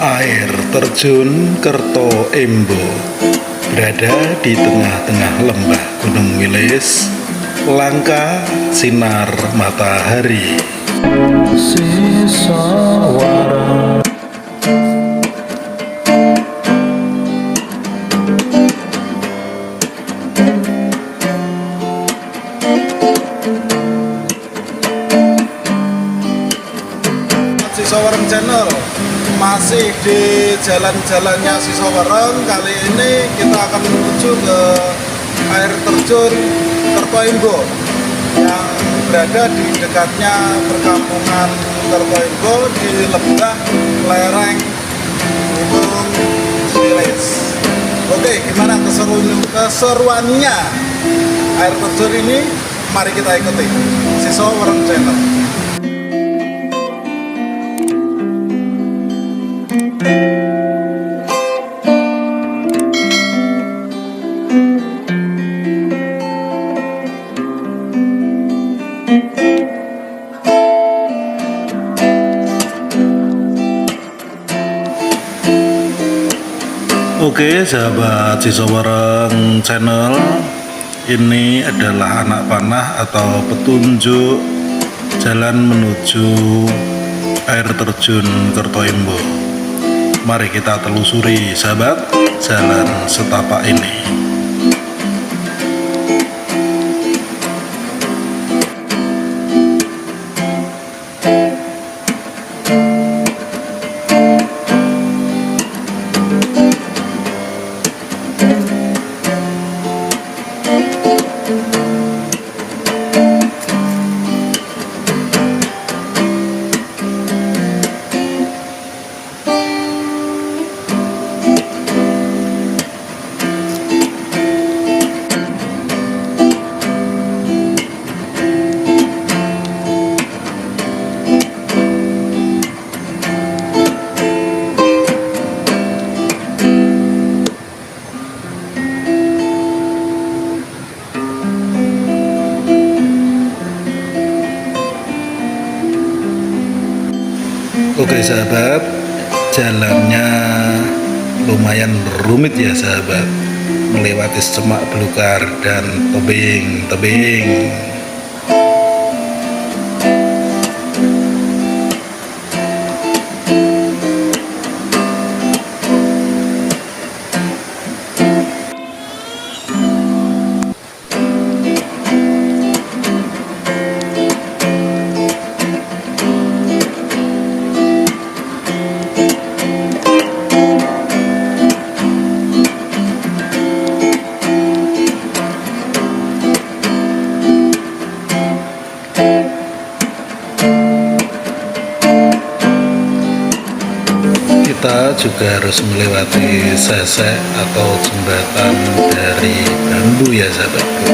Air terjun Kerto Embo berada di tengah-tengah lembah Gunung Wilis, langka sinar matahari. Sisawara. Sisawereng Channel masih di jalan-jalannya Sisawereng. Kali ini kita akan menuju ke air terjun Kerto Embo yang berada di dekatnya perkampungan Kerto Embo di lembah lereng Gunung Wilis. Oke, gimana keseruannya air terjun ini? Mari kita ikuti Sisawereng Channel. Oke sahabat Sisawereng Channel, ini adalah anak panah atau petunjuk jalan menuju air terjun Kerto Embo. Mari kita telusuri sahabat jalan setapak ini. Oke sahabat, jalannya lumayan rumit ya sahabat, melewati semak belukar dan tebing-tebing. Kita juga harus melewati sesek atau jembatan dari bambu ya sahabatku.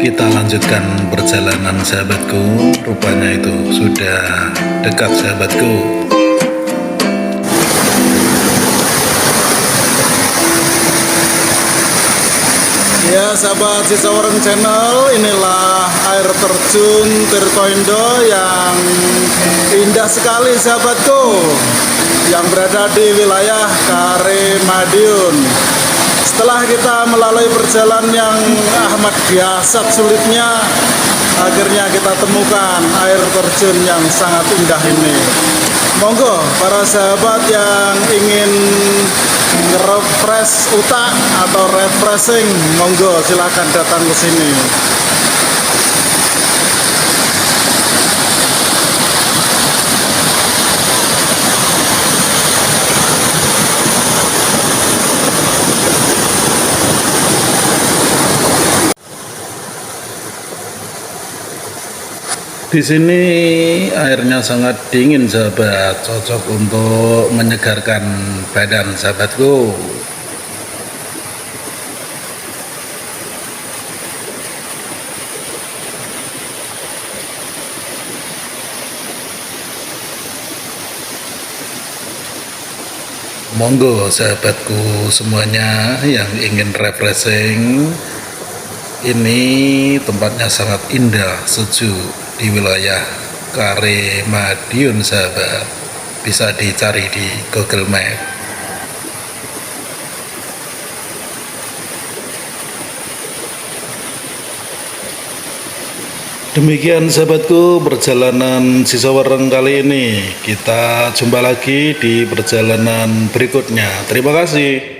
Kita lanjutkan perjalanan sahabatku, rupanya itu sudah dekat sahabatku. Ya sahabat Sisawereng Channel, inilah air terjun Kerto Embo yang indah sekali sahabatku, yang berada di wilayah Kare Madiun. Setelah kita melalui perjalanan yang amat biasa sulitnya, akhirnya kita temukan air terjun yang sangat indah ini. Monggo para sahabat yang ingin refresh utak atau refreshing, monggo silakan datang ke sini. Di sini airnya sangat dingin sahabat, cocok untuk menyegarkan badan sahabatku. Monggo sahabatku semuanya yang ingin refreshing, ini tempatnya sangat indah, sejuk di wilayah Kare Madiun sahabat. Bisa dicari di Google Map. Demikian sahabatku perjalanan Cisawereng kali ini. Kita jumpa lagi di perjalanan berikutnya. Terima kasih.